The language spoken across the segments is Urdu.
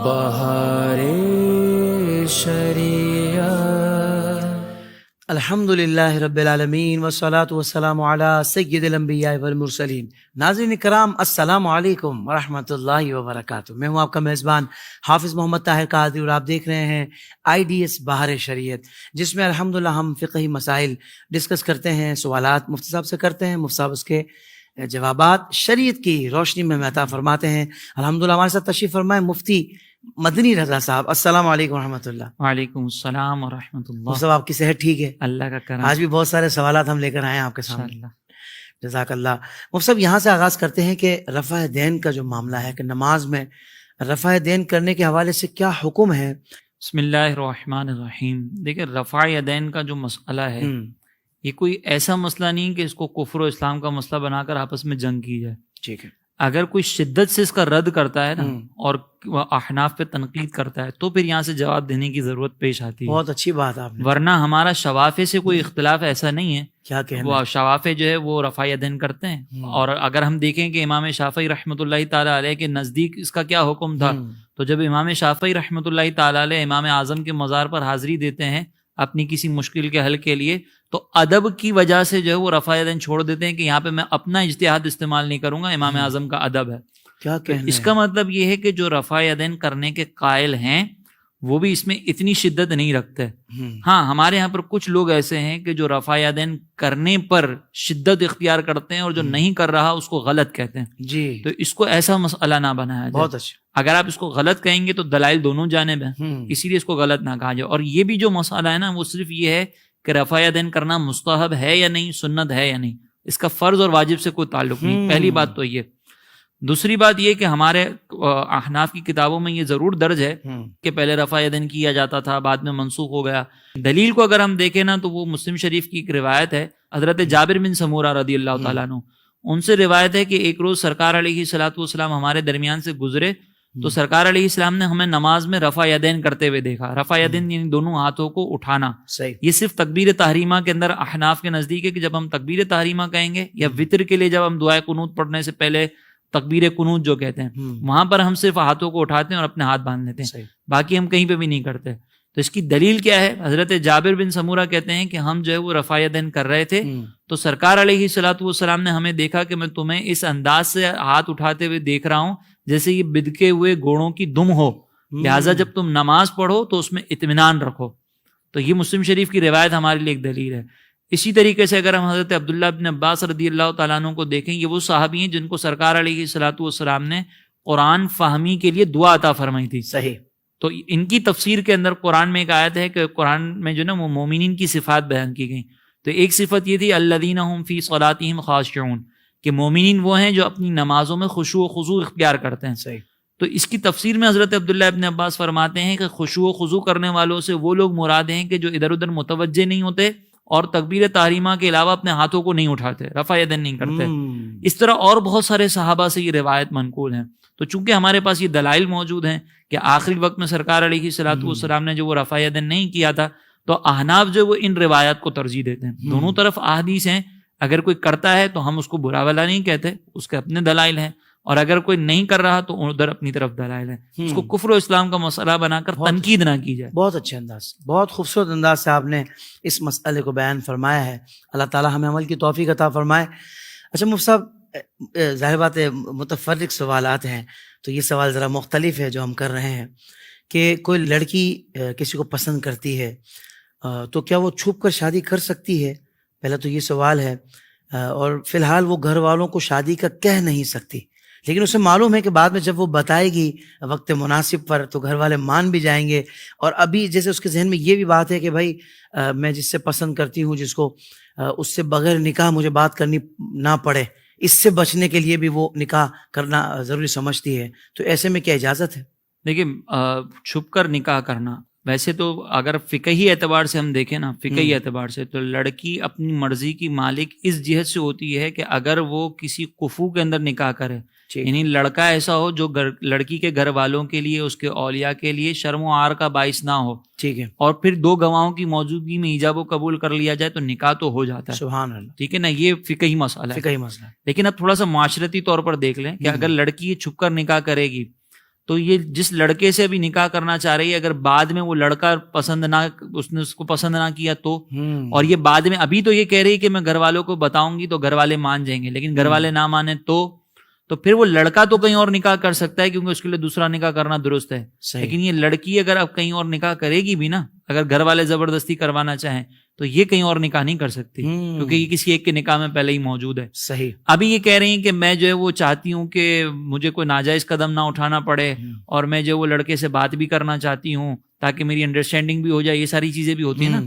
بہار شریعت الحمد للہ رب العالمین والصلاة والسلام علی سید الانبیاء والمرسلین۔ ناظرین کرام، السلام علیکم ورحمۃ اللہ وبرکاتہ۔ میں ہوں آپ کا میزبان حافظ محمد طاہر قادری، اور آپ دیکھ رہے ہیں IDS بہار شریعت، جس میں الحمدللہ ہم فقہی مسائل ڈسکس کرتے ہیں، سوالات مفتی صاحب سے کرتے ہیں، مفتی صاحب اس کے جوابات شریعت کی روشنی میں عطا فرماتے ہیں۔ الحمدللہ ہمارے ساتھ تشریف فرمائے مفتی مدنی رضا صاحب۔ السلام علیکم ورحمۃ اللہ۔ وعلیکم السلام ورحمۃ اللہ۔ مفتی صاحب، آپ کی صحت ٹھیک ہے؟ اللہ کا کرم۔ آج بھی بہت سارے سوالات ہم لے کر آئے ہیں آپ کے سامنے۔ انشاءاللہ۔ جزاک اللہ۔ مفتی صاحب، یہاں سے آغاز کرتے ہیں کہ رفع دین کا جو معاملہ ہے، کہ نماز میں رفع دین کرنے کے حوالے سے کیا حکم ہے؟ بسم اللہ الرحمن الرحیم۔ دیکھیں، رفع یدین کا جو مسئلہ ہے، یہ کوئی ایسا مسئلہ نہیں کہ اس کو کفر و اسلام کا مسئلہ بنا کر آپس میں جنگ کی جائے۔ ٹھیک ہے۔ اگر کوئی شدت سے اس کا رد کرتا ہے نا، اور وہ احناف پہ تنقید کرتا ہے، تو پھر یہاں سے جواب دینے کی ضرورت پیش آتی ہے۔ بہت اچھی بات آپ نے۔ ورنہ ہمارا شوافے سے کوئی اختلاف ایسا نہیں ہے۔ کیا کہنا؟ وہ شوافے جو ہے وہ رفع یدین کرتے ہیں، اور اگر ہم دیکھیں کہ امام شافعی رحمۃ اللہ تعالیٰ علیہ کے نزدیک اس کا کیا حکم تھا، تو جب امام شافعی رحمۃ اللہ تعالیٰ علیہ امام اعظم کے مزار پر حاضری دیتے ہیں اپنی کسی مشکل کے حل کے لیے، تو ادب کی وجہ سے جو ہے وہ رفع یدین چھوڑ دیتے ہیں کہ یہاں پہ میں اپنا اجتہاد استعمال نہیں کروں گا، امام اعظم کا ادب ہے۔ کیا کہنا؟ اس کا مطلب یہ ہے کہ جو رفع یدین کرنے کے قائل ہیں وہ بھی اس میں اتنی شدت نہیں رکھتے۔ ہاں، ہمارے یہاں پر کچھ لوگ ایسے ہیں کہ جو رفع یدین کرنے پر شدت اختیار کرتے ہیں، اور جو نہیں کر رہا اس کو غلط کہتے ہیں۔ جی، تو اس کو ایسا مسئلہ نہ بنایا جائے۔ بہت اچھا۔ اگر آپ اس کو غلط کہیں گے تو دلائل دونوں جانب ہیں، اسی لیے اس کو غلط نہ کہا جائے۔ اور یہ بھی جو مسئلہ ہے نا، وہ صرف یہ ہے کہ رفع یدین کرنا مستحب ہے یا نہیں، سنت ہے یا نہیں، اس کا فرض اور واجب سے کوئی تعلق نہیں۔ پہلی بات تو یہ۔ دوسری بات یہ کہ ہمارے احناف کی کتابوں میں یہ ضرور درج ہے کہ پہلے رفع یدین کیا جاتا تھا، بعد میں منسوخ ہو گیا۔ دلیل کو اگر ہم دیکھیں نا، تو وہ مسلم شریف کی ایک روایت ہے، حضرت جابر بن سمورہ رضی اللہ تعالیٰ عنہ، ان سے روایت ہے کہ ایک روز سرکار علیہ الصلوۃ والسلام ہمارے درمیان سے گزرے، تو سرکار علیہ السلام نے ہمیں نماز میں رفع یدین کرتے ہوئے دیکھا۔ رفع یدین یعنی دونوں ہاتھوں کو اٹھانا۔ صحیح۔ یہ صرف تکبیر تحریمہ کے اندر احناف کے نزدیک ہے کہ جب ہم تکبیر تحریمہ کہیں گے، یا وطر کے لیے جب ہم دعائے قنوت پڑھنے سے پہلے تکبیر قنوت جو کہتے ہیں، وہاں پر ہم صرف ہاتھوں کو اٹھاتے ہیں اور اپنے ہاتھ باندھ لیتے ہیں، باقی ہم کہیں پہ بھی نہیں کرتے۔ تو اس کی دلیل کیا ہے؟ حضرت جابر بن سمورہ کہتے ہیں کہ ہم جو ہے وہ رفع یدین کر رہے تھے، تو سرکار علیہ الصلوۃ والسلام نے ہمیں دیکھا کہ میں تمہیں اس انداز سے ہاتھ اٹھاتے ہوئے دیکھ رہا ہوں جیسے یہ بدکے ہوئے گھوڑوں کی دم ہو، لہٰذا جب تم نماز پڑھو تو اس میں اطمینان رکھو۔ تو یہ مسلم شریف کی روایت ہمارے لیے ایک دلیل ہے۔ اسی طریقے سے اگر ہم حضرت عبداللہ بن عباس رضی اللہ تعالیٰ عنہ کو دیکھیں، یہ وہ صحابی ہیں جن کو سرکار علیہ الصلوۃ والسلام نے قرآن فہمی کے لیے دعا عطا فرمائی تھی۔ صحیح۔ تو ان کی تفسیر کے اندر قرآن میں ایک آیت ہے کہ قرآن میں جو نا وہ مومنین کی صفات بیان کی گئیں، تو ایک صفت یہ تھی الذین هم فی صلاتہم خاشعون، کہ مومنین وہ ہیں جو اپنی نمازوں میں خشوع و خضوع اختیار کرتے ہیں۔ صحیح۔ تو اس کی تفسیر میں حضرت عبداللہ ابن عباس فرماتے ہیں کہ خشوع و خضوع کرنے والوں سے وہ لوگ مراد ہیں کہ جو ادھر ادھر متوجہ نہیں ہوتے، اور تکبیر تحریمہ کے علاوہ اپنے ہاتھوں کو نہیں اٹھاتے، رفع یدین نہیں کرتے۔ اس طرح اور بہت سارے صحابہ سے یہ روایت منقول ہیں۔ تو چونکہ ہمارے پاس یہ دلائل موجود ہیں کہ آخری وقت میں سرکار علیہ الصلوۃ والسلام نے جو وہ رفع یدین نہیں کیا تھا، تو احناف جو وہ ان روایات کو ترجیح دیتے ہیں۔ دونوں طرف احادیث ہیں، اگر کوئی کرتا ہے تو ہم اس کو برا والا نہیں کہتے، اس کے اپنے دلائل ہیں، اور اگر کوئی نہیں کر رہا تو ادھر اپنی طرف دلائل ہیں۔ اس کو کفر و اسلام کا مسئلہ بنا کر تنقید نہ کی جائے۔ بہت اچھے انداز، بہت خوبصورت انداز سے آپ نے اس مسئلے کو بیان فرمایا ہے۔ اللہ تعالیٰ ہمیں عمل کی توفیق عطا فرمائے۔ اچھا مفتی صاحب، ظاہر بات ہے متفرق سوالات ہیں، تو یہ سوال ذرا مختلف ہے جو ہم کر رہے ہیں، کہ کوئی لڑکی کسی کو پسند کرتی ہے تو کیا وہ چھپ کر شادی کر سکتی ہے؟ پہلا تو یہ سوال ہے، اور فی الحال وہ گھر والوں کو شادی کا کہہ نہیں سکتی، لیکن اسے معلوم ہے کہ بعد میں جب وہ بتائے گی وقت مناسب پر تو گھر والے مان بھی جائیں گے، اور ابھی جیسے اس کے ذہن میں یہ بھی بات ہے کہ بھائی میں جس سے پسند کرتی ہوں، جس کو، اس سے بغیر نکاح مجھے بات کرنی نہ پڑے، اس سے بچنے کے لیے بھی وہ نکاح کرنا ضروری سمجھتی ہے، تو ایسے میں کیا اجازت ہے؟ دیکھیں، چھپ کر نکاح کرنا، ویسے تو اگر فقہی اعتبار سے ہم دیکھیں نا، فقہی اعتبار سے تو لڑکی اپنی مرضی کی مالک اس جہت سے ہوتی ہے کہ اگر وہ کسی کفو کے اندر نکاح کرے، یعنی لڑکا ایسا ہو جو لڑکی کے گھر والوں کے لیے، اس کے اولیاء کے لیے شرم و عار کا باعث نہ ہو، ٹھیک ہے، اور پھر 2 گواہوں کی موجودگی میں ایجاب و قبول کر لیا جائے تو نکاح تو ہو جاتا ہے. سبحان اللہ، ٹھیک ہے نا، یہ فقہی مسئلہ ہے. فقہی مسئلہ. لیکن اب تھوڑا سا معاشرتی طور پر دیکھ لیں کہ اگر لڑکی چھپ کر نکاح کرے گی تو یہ جس لڑکے سے ابھی نکاح کرنا چاہ رہی ہے، اگر بعد میں وہ لڑکا اس نے اس کو پسند نہ کیا تو، اور یہ بعد میں ابھی تو یہ کہہ رہی ہے کہ میں گھر والوں کو بتاؤں گی تو گھر والے مان جائیں گے، لیکن گھر والے نہ مانے تو پھر وہ لڑکا تو کہیں اور نکاح کر سکتا ہے کیونکہ اس کے لیے دوسرا نکاح کرنا درست ہے. لیکن یہ لڑکی اگر اب کہیں اور نکاح کرے گی بھی نا، اگر گھر والے زبردستی کروانا چاہیں تو یہ کہیں اور نکاح نہیں کر سکتی کیونکہ یہ کسی ایک کے نکاح میں پہلے ہی موجود ہے. صحیح. ابھی یہ کہہ رہی ہیں کہ میں جو ہے وہ چاہتی ہوں کہ مجھے کوئی ناجائز قدم نہ اٹھانا پڑے، اور میں جو وہ لڑکے سے بات بھی کرنا چاہتی ہوں تاکہ میری انڈرسٹینڈنگ بھی ہو جائے. یہ ساری چیزیں بھی ہوتی ہیں نا،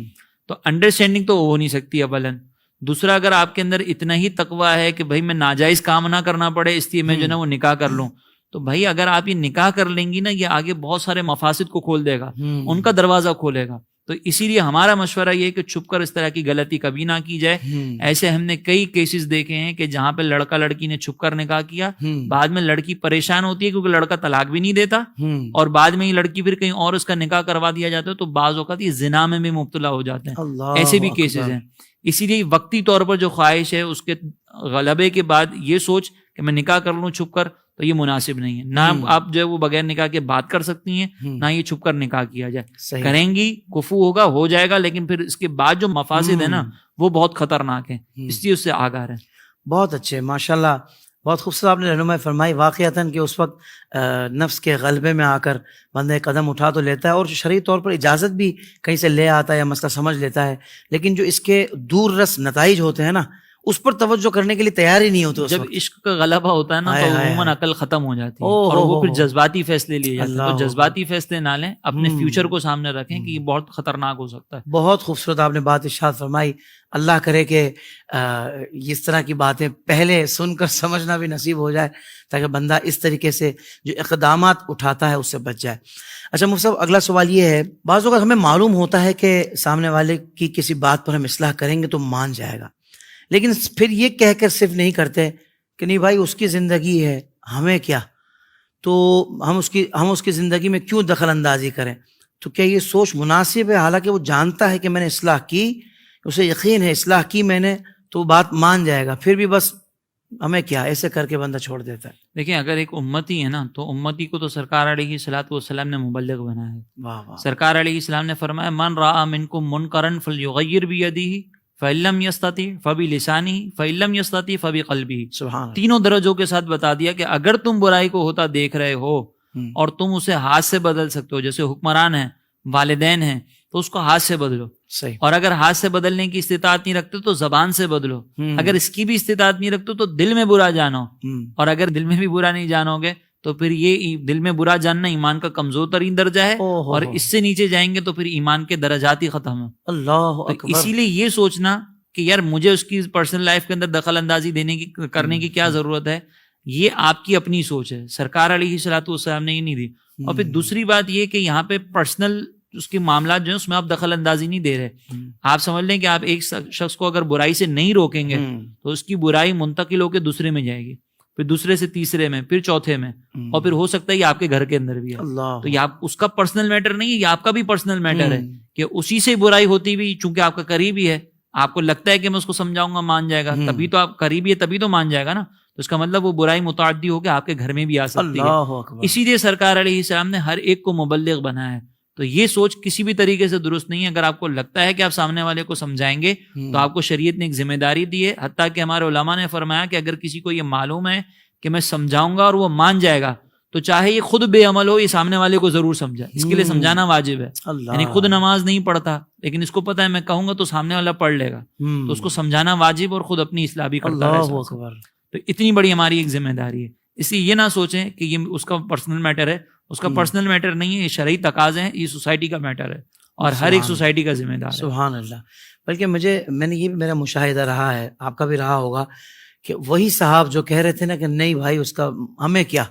تو انڈرسٹینڈنگ تو ہو نہیں سکتی اولاً. دوسرا، اگر آپ کے اندر اتنا ہی تقوی ہے کہ بھائی میں ناجائز کام نہ کرنا پڑے اس لیے میں جو ہے نا وہ نکاح کر لوں، تو بھائی اگر آپ یہ نکاح کر لیں گی نا، یہ آگے بہت سارے مفاسد کو کھول دے گا، ان کا دروازہ کھولے گا. تو اسی لیے ہمارا مشورہ یہ ہے کہ چھپ کر اس طرح کی غلطی کبھی نہ کی جائے. ایسے ہم نے کئی کیسز دیکھے ہیں کہ جہاں پہ لڑکا لڑکی نے چھپ کر نکاح کیا، بعد میں لڑکی پریشان ہوتی ہے کیونکہ لڑکا طلاق بھی نہیں دیتا، اور بعد میں یہ لڑکی پھر کہیں اور اس کا نکاح کروا دیا جاتا ہے، تو بعض اوقات یہ زنا میں بھی مبتلا ہو جاتے ہیں. ایسے بھی کیسز ہیں. اسی لیے وقتی طور پر جو خواہش ہے اس کے غلبے کے بعد یہ سوچ کہ میں نکاح کر لوں چھپ کر، تو یہ مناسب نہیں ہے. نہ آپ جو ہے وہ بغیر نکاح کے بات کر سکتی ہیں، نہ یہ چھپ کر نکاح کیا جائے. کریں گی کفو ہوگا، ہو جائے گا، لیکن پھر اس کے بعد جو مفاسد ہیں نا وہ بہت خطرناک ہیں، اس لیے اس سے آگاہ رہیں. بہت اچھے، ماشاءاللہ، بہت خوبصورت آپ نے رہنمائی فرمائی. واقعتاً کہ اس وقت نفس کے غلبے میں آ کر بندہ قدم اٹھا تو لیتا ہے اور شرعی طور پر اجازت بھی کہیں سے لے آتا ہے یا مسئلہ سمجھ لیتا ہے، لیکن جو اس کے دور رس نتائج ہوتے ہیں نا اس پر توجہ کرنے کے لیے تیار ہی نہیں ہوتے. جب عشق کا غلبہ ہوتا ہے نا تو عموماً عقل ختم ہو جاتی ہے اور وہ پھر جذباتی فیصلے لیے جاتے ہیں. تو جذباتی فیصلے نہ لیں، اپنے فیوچر کو سامنے رکھیں کہ یہ بہت خطرناک ہو سکتا ہے. بہت خوبصورت آپ نے بات ارشاد فرمائی. اللہ کرے کہ اس طرح کی باتیں پہلے سن کر سمجھنا بھی نصیب ہو جائے تاکہ بندہ اس طریقے سے جو اقدامات اٹھاتا ہے اس سے بچ جائے. اچھا مفتی صاحب، اگلا سوال یہ ہے، بعض اوقات ہمیں معلوم ہوتا ہے کہ سامنے والے کی کسی بات پر ہم اصلاح کریں گے تو مان جائے گا، لیکن پھر یہ کہہ کر صرف نہیں کرتے کہ نہیں بھائی اس کی زندگی ہے، ہمیں کیا، تو ہم اس کی زندگی میں کیوں دخل اندازی کریں. تو کیا یہ سوچ مناسب ہے؟ حالانکہ وہ جانتا ہے کہ میں نے اصلاح کی، اسے یقین ہے اصلاح کی میں نے تو بات مان جائے گا، پھر بھی بس ہمیں کیا، ایسے کر کے بندہ چھوڑ دیتا ہے. دیکھیں، اگر ایک امتی ہے نا تو امتی کو تو سرکار علیہ الصلوۃ والسلام نے مبلغ بنایا ہے. واہ واہ. سرکار علیہ السلام نے فرمایا من رأى منکم منکرا فلیغیر بیدہ فإن لم یستطع فبلسانہ فإن لم یستطع فبقلبہ. سبحان اللہ. تینوں درجوں کے ساتھ بتا دیا کہ اگر تم برائی کو ہوتا دیکھ رہے ہو اور تم اسے ہاتھ سے بدل سکتے ہو، جیسے حکمران ہیں، والدین ہیں، تو اس کو ہاتھ سے بدلو. صحیح. اور اگر ہاتھ سے بدلنے کی استطاعت نہیں رکھتے تو زبان سے بدلو. اگر اس کی بھی استطاعت نہیں رکھتے تو دل میں برا جانو، اور اگر دل میں بھی برا نہیں جانو گے تو پھر یہ دل میں برا جاننا ایمان کا کمزور ترین درجہ ہے، اور اس سے نیچے جائیں گے تو پھر ایمان کے درجات ہی ختم ہیں. اللہ اکبر. اسی لیے یہ سوچنا کہ یار مجھے اس کی پرسنل لائف کے اندر دخل اندازی کرنے کی کیا ضرورت ہے، یہ آپ کی اپنی سوچ ہے. سرکار علیہ الصلوۃ والسلام نے یہ نہیں دی. اور پھر دوسری بات یہ کہ یہاں پہ پرسنل اس کے معاملات جو ہیں اس میں آپ دخل اندازی نہیں دے رہے. آپ سمجھ لیں کہ آپ ایک شخص کو اگر برائی سے نہیں روکیں گے تو اس کی برائی منتقل ہو کے دوسرے میں جائے گی، پھر دوسرے سے تیسرے میں، پھر چوتھے میں، اور پھر ہو سکتا ہے یہ آپ کے گھر کے اندر بھی ہے. تو یہ اس کا پرسنل میٹر نہیں ہے، یہ آپ کا بھی پرسنل میٹر ہے کہ اسی سے برائی ہوتی بھی، چونکہ آپ کا قریبی ہے، آپ کو لگتا ہے کہ میں اس کو سمجھاؤں گا مان جائے گا، تبھی تو آپ قریبی ہے، تبھی تو مان جائے گا نا. تو اس کا مطلب وہ برائی متعدی ہو کے آپ کے گھر میں بھی آ سکتی ہے. اسی لیے سرکار علیہ السلام نے ہر ایک کو مبلغ بنایا ہے. تو یہ سوچ کسی بھی طریقے سے درست نہیں ہے. اگر آپ کو لگتا ہے کہ آپ سامنے والے کو سمجھائیں گے تو آپ کو شریعت نے ایک ذمہ داری دی ہے. حتیٰ کہ ہمارے علماء نے فرمایا کہ اگر کسی کو یہ معلوم ہے کہ میں سمجھاؤں گا اور وہ مان جائے گا تو چاہے یہ خود بے عمل ہو، یہ سامنے والے کو ضرور سمجھائے. اس کے لیے سمجھانا واجب ہے. یعنی خود نماز نہیں پڑھتا لیکن اس کو پتا ہے میں کہوں گا تو سامنے والا پڑھ لے گا، تو اس کو سمجھانا واجب اور خود اپنی اصلاح بھی کرتا ہے. تو اتنی بڑی ہماری ایک ذمہ داری ہے. اس لیے یہ نہ سوچیں کہ یہ اس کا پرسنل میٹر ہے، اس کا پرسنل میٹر نہیں ہے، یہ شرعی تقاضے ہیں، یہ سوسائٹی کا میٹر ہے اور ہر ایک سوسائٹی کا ذمہ دار ہے. سبحان اللہ. بلکہ میں نے یہ میرا مشاہدہ رہا ہے، آپ کا بھی رہا ہوگا، کہ وہی صاحب جو کہہ رہے تھے نا کہ نہیں بھائی اس کا ہمیں کیا،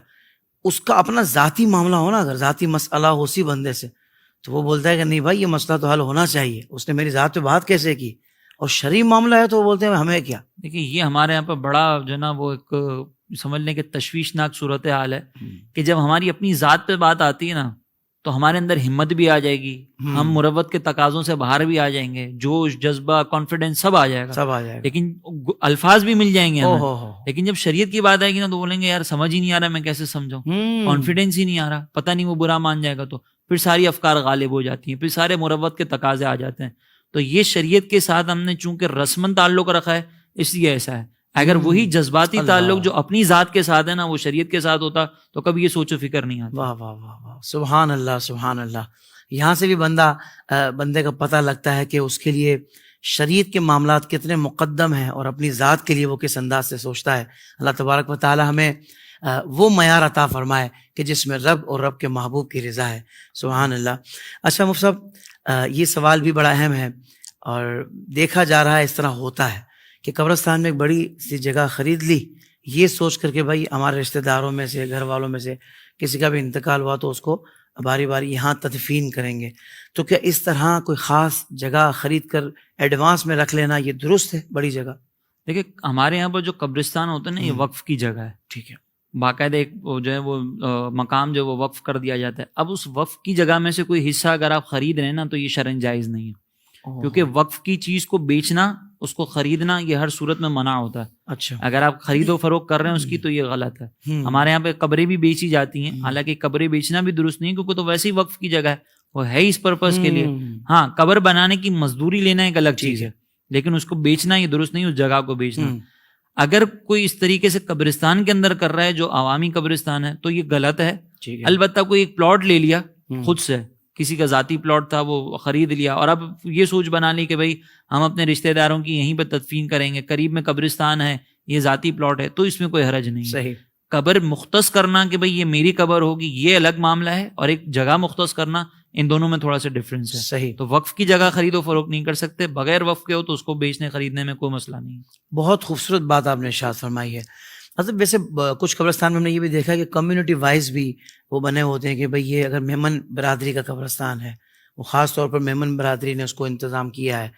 اس کا اپنا ذاتی معاملہ ہونا، اگر ذاتی مسئلہ ہو اسی بندے سے تو وہ بولتا ہے کہ نہیں بھائی یہ مسئلہ تو حل ہونا چاہیے، اس نے میری ذات پہ بات کیسے کی، اور شرعی معاملہ ہے تو وہ بولتے ہیں ہمیں کیا. دیکھیے یہ ہمارے یہاں پہ بڑا جو نا وہ ایک سمجھ لیں کہ تشویشناک صورتحال ہے کہ جب ہماری اپنی ذات پہ بات آتی ہے نا تو ہمارے اندر ہمت بھی آ جائے گی, ہم مروت کے تقاضوں سے باہر بھی آ جائیں گے, جوش جذبہ کانفیڈنس سب آ جائے گا, لیکن الفاظ بھی مل جائیں گے ہمیں. لیکن جب شریعت کی بات آئے گی نا تو بولیں گے یار سمجھ ہی نہیں آ رہا, میں کیسے سمجھاؤں, کانفیڈنس ہی نہیں آ رہا, پتہ نہیں وہ برا مان جائے گا. تو پھر ساری افکار غالب ہو جاتی ہیں, پھر سارے مروت کے تقاضے آ جاتے ہیں. تو یہ شریعت کے ساتھ ہم نے چونکہ رسمن تعلق رکھا ہے اس لیے ایسا ہے. اگر وہی جذباتی تعلق جو اپنی ذات کے ساتھ ہے نا وہ شریعت کے ساتھ ہوتا تو کبھی یہ سوچ و فکر نہیں آتی. واہ واہ واہ واہ, سبحان اللہ سبحان اللہ. یہاں سے بھی بندے کا پتہ لگتا ہے کہ اس کے لیے شریعت کے معاملات کتنے مقدم ہیں اور اپنی ذات کے لیے وہ کس انداز سے سوچتا ہے. اللہ تبارک و تعالی ہمیں وہ معیار عطا فرمائے کہ جس میں رب اور رب کے محبوب کی رضا ہے. سبحان اللہ. اچھا مفتی صاحب, یہ سوال بھی بڑا اہم ہے اور دیکھا جا رہا ہے اس طرح ہوتا ہے کہ قبرستان میں ایک بڑی سی جگہ خرید لی یہ سوچ کر کے بھائی ہمارے رشتہ داروں میں سے, گھر والوں میں سے کسی کا بھی انتقال ہوا تو اس کو باری باری یہاں تدفین کریں گے. تو کیا اس طرح کوئی خاص جگہ خرید کر ایڈوانس میں رکھ لینا یہ درست ہے, بڑی جگہ؟ دیکھیں ہمارے یہاں پر جو قبرستان ہوتا ہے نا یہ وقف کی جگہ ہے. ٹھیک ہے, باقاعدہ ایک جو ہے وہ مقام جو وہ وقف کر دیا جاتا ہے. اب اس وقف کی جگہ میں سے کوئی حصہ اگر آپ خرید رہے ہیں نا تو یہ شرعاً جائز نہیں ہے, کیونکہ وقف کی چیز کو بیچنا, اس کو خریدنا یہ ہر صورت میں منع ہوتا ہے. اچھا, اگر آپ خرید و فروخت کر رہے ہیں اس کی تو یہ غلط ہے. ہمارے یہاں پہ قبریں بھی بیچی جاتی ہیں, حالانکہ قبریں بیچنا بھی درست نہیں کیونکہ تو ویسے ہی وقف کی جگہ ہے, وہ ہے اس پرپز کے لیے. ہاں قبر بنانے کی مزدوری لینا ایک الگ چیز ہے, لیکن اس کو بیچنا یہ درست نہیں, اس جگہ کو بیچنا. اگر کوئی اس طریقے سے قبرستان کے اندر کر رہا ہے جو عوامی قبرستان ہے تو یہ غلط ہے. البتہ کوئی ایک پلاٹ لے لیا خود سے, کسی کا ذاتی پلاٹ تھا وہ خرید لیا اور اب یہ سوچ بنا لی کہ بھائی ہم اپنے رشتہ داروں کی یہیں پہ تدفین کریں گے, قریب میں قبرستان ہے, یہ ذاتی پلاٹ ہے, تو اس میں کوئی حرج نہیں. صحیح. قبر مختص کرنا کہ بھئی یہ میری قبر ہوگی یہ الگ معاملہ ہے, اور ایک جگہ مختص کرنا ان دونوں میں تھوڑا سا ڈفرینس ہے. صحیح. تو وقف کی جگہ خرید و فروخت نہیں کر سکتے, بغیر وقف کے ہو تو اس کو بیچنے خریدنے میں کوئی مسئلہ نہیں. بہت خوبصورت بات آپ نے ارشاد فرمائی ہے. مطلب ویسے کچھ قبرستان میں ہم نے یہ بھی دیکھا کہ کمیونٹی وائز بھی وہ بنے ہوتے ہیں کہ بھئی یہ اگر میمن برادری کا قبرستان ہے, وہ خاص طور پر میمن برادری نے اس کو انتظام کیا ہے,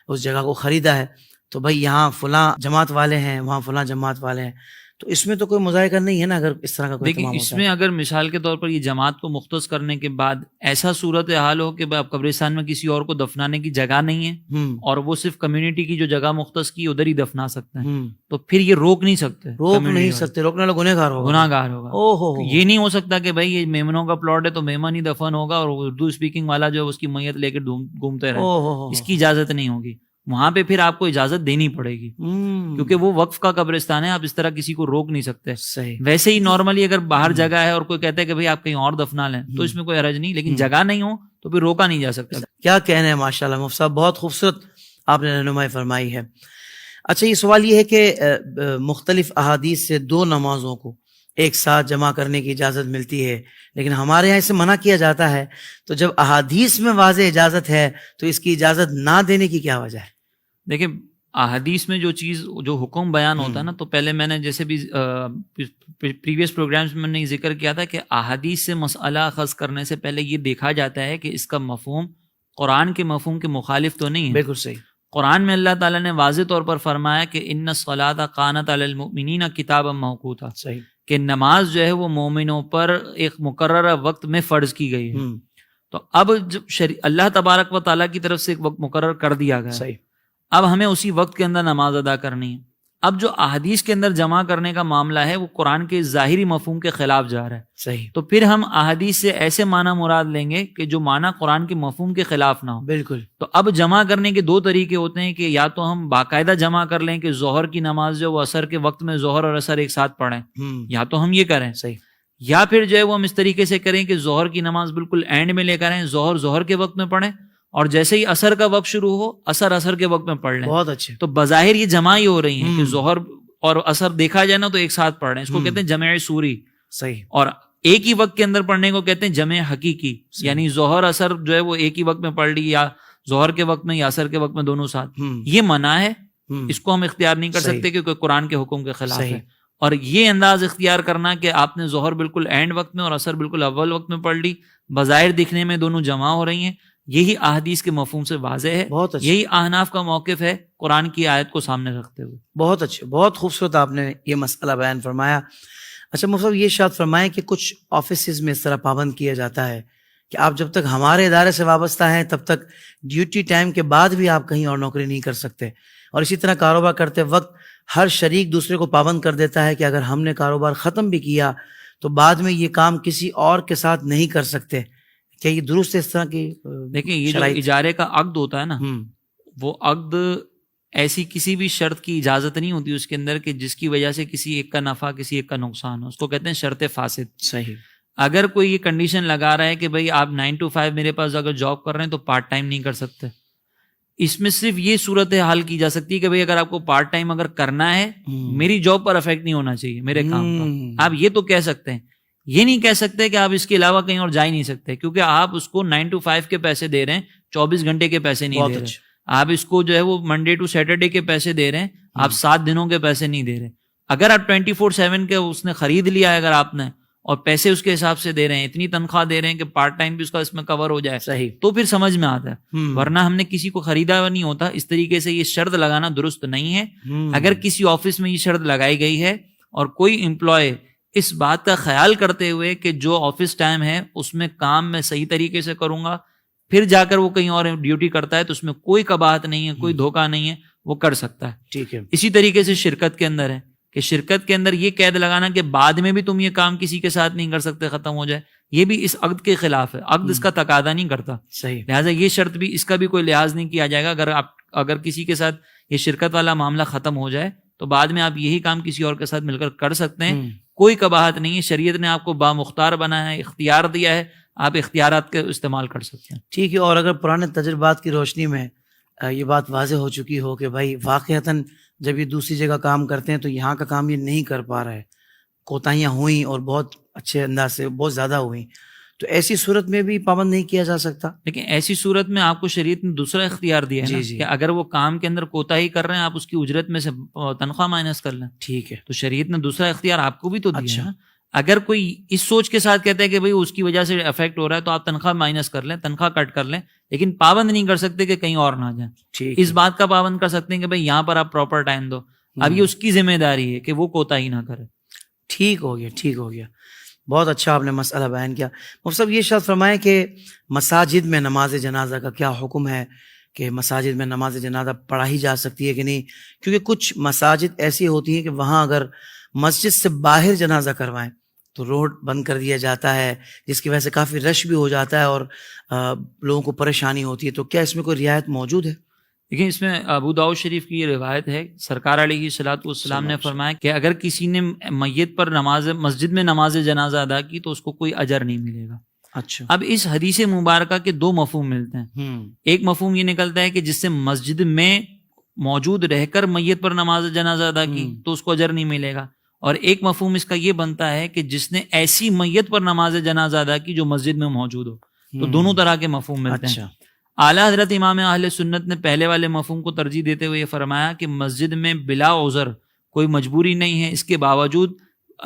اس جگہ کو خریدا ہے, تو بھئی یہاں فلاں جماعت والے ہیں, وہاں فلاں جماعت والے ہیں, تو اس میں تو کوئی مذائقہ نہیں ہے نا اگر اس طرح کا کوئی. دیکھیں اس میں اگر مثال کے طور پر یہ جماعت کو مختص کرنے کے بعد ایسا صورت حال ہو کہ اب قبرستان میں کسی اور کو دفنانے کی جگہ نہیں ہے اور وہ صرف کمیونٹی کی جو جگہ مختص کی ادھر ہی دفنا سکتے ہیں, تو پھر یہ روک نہیں سکتے. روکنے والا گنہگار ہوگا. یہ نہیں ہو سکتا کہ بھائی یہ میمنوں کا پلاٹ ہے تو میمن ہی دفن ہوگا اور اردو اسپیکنگ والا جو اس کی میت لے کے گھومتے رہے, اس کی اجازت نہیں ہوگی. وہاں پہ پھر آپ کو اجازت دینی پڑے گی کیونکہ وہ وقف کا قبرستان ہے, آپ اس طرح کسی کو روک نہیں سکتے. ویسے ہی نارملی اگر باہر جگہ ہے اور کوئی کہتا ہے کہ بھئی آپ کہیں اور دفنا لیں تو اس میں کوئی حرج نہیں, لیکن جگہ نہیں ہو تو پھر روکا نہیں جا سکتا. کیا کہنے ہیں, ماشاءاللہ مفتی صاحب بہت خوبصورت آپ نے رہنمائی فرمائی ہے. اچھا یہ سوال یہ ہے کہ مختلف احادیث سے 2 نمازوں کو ایک ساتھ جمع کرنے کی اجازت ملتی ہے, لیکن ہمارے یہاں اسے منع کیا جاتا ہے, تو جب احادیث میں واضح اجازت ہے تو اس کی اجازت نہ دینے کی کیا وجہ ہے؟ دیکھیں احادیث میں جو چیز جو حکم بیان ہوتا ہے نا, تو پہلے میں نے جیسے بھی پریویس پروگرامز میں نے ذکر کیا تھا کہ احادیث سے مسئلہ اخذ کرنے سے پہلے یہ دیکھا جاتا ہے کہ اس کا مفہوم قرآن کے مفہوم کے مخالف تو نہیں ہے. بالکل صحیح. قرآن میں اللہ تعالیٰ نے واضح طور پر فرمایا کہ ان الصلاۃ کانت علی المؤمنین کتابا موقوتا, صحیح, کہ نماز جو ہے وہ مومنوں پر ایک مقررہ وقت میں فرض کی گئی ہے. تو اب جب اللہ تبارک و تعالیٰ کی طرف سے ایک وقت مقرر کر دیا گیا, صحیح, اب ہمیں اسی وقت کے اندر نماز ادا کرنی ہے. اب جو احادیث کے اندر جمع کرنے کا معاملہ ہے وہ قرآن کے ظاہری مفہوم کے خلاف جا رہا ہے. صحیح. تو پھر ہم احادیث سے ایسے معنی مراد لیں گے کہ جو معنی قرآن کے مفہوم کے خلاف نہ ہو. بالکل. تو اب جمع کرنے کے 2 طریقے ہوتے ہیں کہ یا تو ہم باقاعدہ جمع کر لیں کہ ظہر کی نماز جو وہ عصر کے وقت میں ظہر اور عصر ایک ساتھ پڑھیں, یا تو ہم یہ کریں. صحیح. یا پھر جو ہے وہ ہم اس طریقے سے کریں کہ ظہر کی نماز بالکل اینڈ میں لے کر آئیں, ظہر کے وقت میں پڑھیں, اور جیسے ہی عصر کا وقت شروع ہو عصر کے وقت میں پڑھ لیں. بہت اچھے. تو بظاہر یہ جمع ہی ہو رہی ہیں کہ ظہر اور عصر دیکھا جائے نا تو ایک ساتھ پڑھ رہے ہیں, اس کو کہتے ہیں جمع سوری. صحیح. اور ایک ہی وقت کے اندر پڑھنے کو کہتے ہیں جمع حقیقی, یعنی ظہر عصر جو ہے وہ ایک ہی وقت میں پڑھ لی, یا ظہر کے وقت میں یا عصر کے وقت میں دونوں ساتھ. یہ منع ہے, اس کو ہم اختیار نہیں کر سکتے کیونکہ قرآن کے حکم کے خلاف ہے. اور یہ انداز اختیار کرنا کہ آپ نے ظہر بالکل اینڈ وقت میں اور عصر بالکل اول وقت میں پڑھ لی, بظاہر دکھنے میں دونوں جمع ہو رہی ہیں, یہی احادیث کے مفہوم سے واضح ہے. بہت اچھا. یہی احناف کا موقف ہے قرآن کی آیت کو سامنے رکھتے ہوئے. بہت اچھے, بہت خوبصورت آپ نے یہ مسئلہ بیان فرمایا. اچھا مفتی صاحب, یہ ارشاد فرمائیں کہ کچھ آفیسز میں اس طرح پابند کیا جاتا ہے کہ آپ جب تک ہمارے ادارے سے وابستہ ہیں تب تک ڈیوٹی ٹائم کے بعد بھی آپ کہیں اور نوکری نہیں کر سکتے, اور اسی طرح کاروبار کرتے وقت ہر شریک دوسرے کو پابند کر دیتا ہے کہ اگر ہم نے کاروبار ختم بھی کیا تو بعد میں یہ کام کسی اور کے ساتھ نہیں کر سکتے. کیا یہ درست ہے اس طرح کی؟ دیکھیں, یہ جو اجارے کا عقد ہوتا ہے نا, وہ عقد ایسی کسی بھی شرط کی اجازت نہیں ہوتی اس کے اندر کہ جس کی وجہ سے کسی ایک کا نفع کسی ایک کا نقصان ہو. اس کو کہتے ہیں شرط فاسد. صحیح. اگر کوئی یہ کنڈیشن لگا رہا ہے کہ بھئی آپ 9 to 5 میرے پاس اگر جاب کر رہے ہیں تو پارٹ ٹائم نہیں کر سکتے, اس میں صرف یہ صورت حال کی جا سکتی ہے کہ بھئی اگر آپ کو پارٹ ٹائم اگر کرنا ہے, میری جاب پر افیکٹ نہیں ہونا چاہیے میرے کام پر. آپ یہ تو کہہ سکتے ہیں, یہ نہیں کہہ سکتے کہ آپ اس کے علاوہ کہیں اور جا ہی نہیں سکتے, کیونکہ آپ اس کو 9 to 5 کے پیسے دے رہے ہیں, 24 گھنٹے کے پیسے نہیں دے رہے. آپ اس کو جو ہے وہ منڈے ٹو سیٹرڈے کے پیسے دے رہے ہیں, آپ 7 دنوں کے پیسے نہیں دے رہے. اگر آپ 24/7 کے اس نے خرید لیا ہے اگر آپ نے, اور پیسے اس کے حساب سے دے رہے ہیں, اتنی تنخواہ دے رہے ہیں کہ پارٹ ٹائم بھی اس کا اس میں کور ہو جائے, صحیح, تو پھر سمجھ میں آتا ہے. ورنہ ہم نے کسی کو خریدا نہیں ہوتا. اس طریقے سے یہ شرط لگانا درست نہیں ہے. اگر کسی آفس میں یہ شرط لگائی گئی ہے اور کوئی امپلائی اس بات کا خیال کرتے ہوئے کہ جو آفس ٹائم ہے اس میں کام میں صحیح طریقے سے کروں گا, پھر جا کر وہ کہیں اور ڈیوٹی کرتا ہے, تو اس میں کوئی قباحت نہیں ہے, کوئی دھوکہ نہیں ہے, وہ کر سکتا ہے. ٹھیک ہے. اسی طریقے سے شرکت کے اندر ہے کہ شرکت کے اندر یہ قید لگانا کہ بعد میں بھی تم یہ کام کسی کے ساتھ نہیں کر سکتے, ختم ہو جائے, یہ بھی اس عقد کے خلاف ہے. عقد اس کا تقاضا نہیں کرتا. صحیح. لہٰذا یہ شرط بھی, اس کا بھی کوئی لحاظ نہیں کیا جائے گا. اگر کسی کے ساتھ یہ شرکت والا معاملہ ختم ہو جائے تو بعد میں آپ یہی کام کسی اور کے ساتھ مل کر سکتے ہیں. کوئی قباحت نہیں ہے. شریعت نے آپ کو بامختار بنا ہے, اختیار دیا ہے, آپ اختیارات کا استعمال کر سکتے ہیں. ٹھیک ہے. اور اگر پرانے تجربات کی روشنی میں یہ بات واضح ہو چکی ہو کہ بھائی واقعتاً جب یہ دوسری جگہ کام کرتے ہیں تو یہاں کا کام یہ نہیں کر پا رہے, کوتاہیاں ہوئیں اور بہت اچھے انداز سے بہت زیادہ ہوئیں, تو ایسی صورت میں بھی پابند نہیں کیا جا سکتا. لیکن ایسی صورت میں آپ کو شریعت نے دوسرا اختیار دیا ہے کہ اگر وہ کام کے اندر کوتاہی کر رہے ہیں, آپ اس کی اجرت میں سے تنخواہ مائنس کر لیں. ٹھیک ہے. تو شریعت نے دوسرا اختیار آپ کو بھی تو دیا ہے. اگر کوئی اس سوچ کے ساتھ کہتا ہے کہ بھئی اس کی وجہ سے افیکٹ ہو رہا ہے تو آپ تنخواہ مائنس کر لیں, تنخواہ کٹ کر لیں, لیکن پابند نہیں کر سکتے کہ کہیں اور نہ جائیں. اس بات کا پابند کر سکتے ہیں کہ بھئی یہاں پر آپ پراپر ٹائم دو. اب یہ اس کی ذمہ داری ہے کہ وہ کوتاہی نہ کرے. ٹھیک ہو گیا, ٹھیک ہو گیا. بہت اچھا آپ نے مسئلہ بیان کیا. مفتی صاحب, یہ ارشاد فرمائیں کہ مساجد میں نماز جنازہ کا کیا حکم ہے, کہ مساجد میں نماز جنازہ پڑھائی جا سکتی ہے کہ نہیں, کیونکہ کچھ مساجد ایسی ہوتی ہیں کہ وہاں اگر مسجد سے باہر جنازہ کروائیں تو روڈ بند کر دیا جاتا ہے, جس کی وجہ سے کافی رش بھی ہو جاتا ہے اور لوگوں کو پریشانی ہوتی ہے. تو کیا اس میں کوئی رعایت موجود ہے؟ دیکھیں, اس میں ابو داؤد شریف کی یہ روایت ہے, سرکار علیہ الصلوۃ والسلام نے فرمایا کہ اگر کسی نے میت پر مسجد میں نماز جنازہ ادا کی تو اس کو کوئی اجر نہیں ملے گا. اچھا. اب اس حدیث مبارکہ کے 2 مفہوم ملتے ہیں. ایک مفہوم یہ نکلتا ہے کہ جس سے مسجد میں موجود رہ کر میت پر نماز جنازہ ادا کی تو اس کو اجر نہیں ملے گا, اور ایک مفہوم اس کا یہ بنتا ہے کہ جس نے ایسی میت پر نماز جنازہ ادا کی جو مسجد میں موجود ہو. تو دونوں طرح کے مفہوم ملتے ہیں. اعلیٰ حضرت امام اہل سنت نے پہلے والے مفہوم کو ترجیح دیتے ہوئے یہ فرمایا کہ مسجد میں بلا عذر کوئی مجبوری نہیں ہے, اس کے باوجود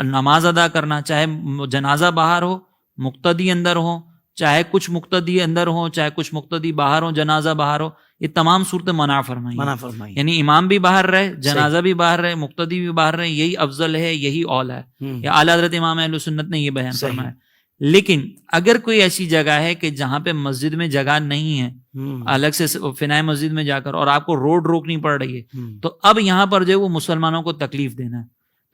نماز ادا کرنا, چاہے جنازہ باہر ہو, مقتدی اندر ہو, چاہے کچھ مقتدی اندر ہو, چاہے کچھ مقتدی باہر ہو, جنازہ باہر ہو, یہ تمام صورتیں منع فرمائی. یعنی امام بھی باہر رہے, جنازہ بھی باہر رہے, مقتدی بھی باہر رہے, یہی افضل ہے, یہی اول ہے. یا اعلیٰ حضرت امام اہل سنت نے یہ بیان فرمایا. لیکن اگر کوئی ایسی جگہ ہے کہ جہاں پہ مسجد میں جگہ نہیں ہے, الگ سے فنائے مسجد میں جا کر, اور آپ کو روڈ روکنی پڑ رہی ہے, تو اب یہاں پر جو ہے وہ مسلمانوں کو تکلیف دینا ہے.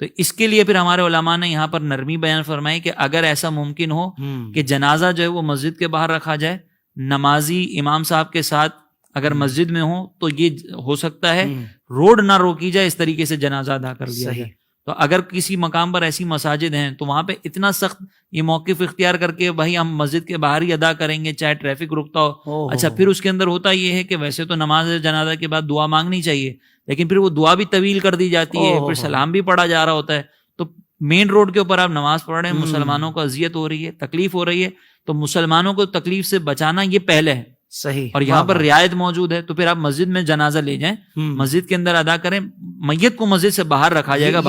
تو اس کے لیے پھر ہمارے علماء نے یہاں پر نرمی بیان فرمائی کہ اگر ایسا ممکن ہو کہ جنازہ جو ہے وہ مسجد کے باہر رکھا جائے, نمازی امام صاحب کے ساتھ اگر مسجد میں ہو تو یہ ہو سکتا ہے روڈ نہ روکی جائے, اس طریقے سے جنازہ ادا کر دیا جائے. تو اگر کسی مقام پر ایسی مساجد ہیں تو وہاں پہ اتنا سخت یہ موقف اختیار کر کے بھائی ہم مسجد کے باہر ہی ادا کریں گے چاہے ٹریفک رکتا ہو. اچھا, پھر اس کے اندر ہوتا یہ ہے کہ ویسے تو نماز جنازہ کے بعد دعا مانگنی چاہیے, لیکن پھر وہ دعا بھی طویل کر دی جاتی ہے, پھر سلام بھی پڑھا جا رہا ہوتا ہے. تو مین روڈ کے اوپر آپ نماز پڑھ رہے ہیں, مسلمانوں کو اذیت ہو رہی ہے, تکلیف ہو رہی ہے, تو مسلمانوں کو تکلیف سے بچانا یہ پہلے ہے. صحیح. اور یہاں پر رعایت موجود ہے, تو پھر آپ مسجد میں جنازہ لے جائیں, مسجد کے اندر ادا کریں, میت کو مسجد سے باہر رکھا جائے گا.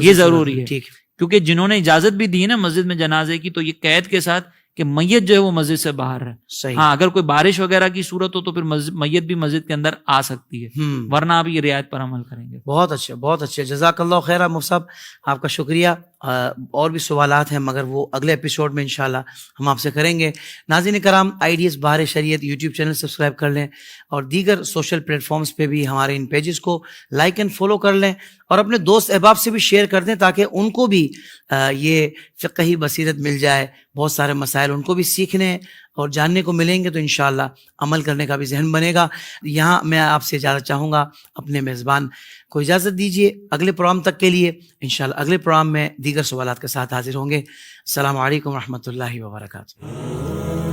یہ ضروری ہے, کیونکہ جنہوں نے اجازت بھی دی ہے نا مسجد میں جنازے کی, تو یہ قید کے ساتھ کہ میت جو ہے وہ مسجد سے باہر ہے. صحیح. ہاں اگر کوئی بارش وغیرہ کی صورت ہو تو پھر میت بھی مسجد کے اندر آ سکتی ہے, ورنہ آپ یہ رعایت پر عمل کریں گے. بہت اچھا, بہت اچھا, جزاک اللہ خیر مفتی صاحب, آپ کا شکریہ. اور بھی سوالات ہیں مگر وہ اگلے ایپیسوڈ میں انشاءاللہ ہم آپ سے کریں گے. ناظرین کرام, آئیڈیز بہار شریعت یوٹیوب چینل سبسکرائب کر لیں اور دیگر سوشل پلیٹ فارمز پہ بھی ہمارے ان پیجز کو لائک اینڈ فالو کر لیں اور اپنے دوست احباب سے بھی شیئر کر دیں تاکہ ان کو بھی یہ فقہی بصیرت مل جائے. بہت سارے مسائل ان کو بھی سیکھنے اور جاننے کو ملیں گے تو انشاءاللہ عمل کرنے کا بھی ذہن بنے گا. یہاں میں آپ سے اجازت چاہوں گا, اپنے میزبان کو اجازت دیجیے. اگلے پروگرام تک کے لیے انشاءاللہ اگلے پروگرام میں دیگر سوالات کے ساتھ حاضر ہوں گے. السلام علیکم ورحمۃ اللہ وبرکاتہ.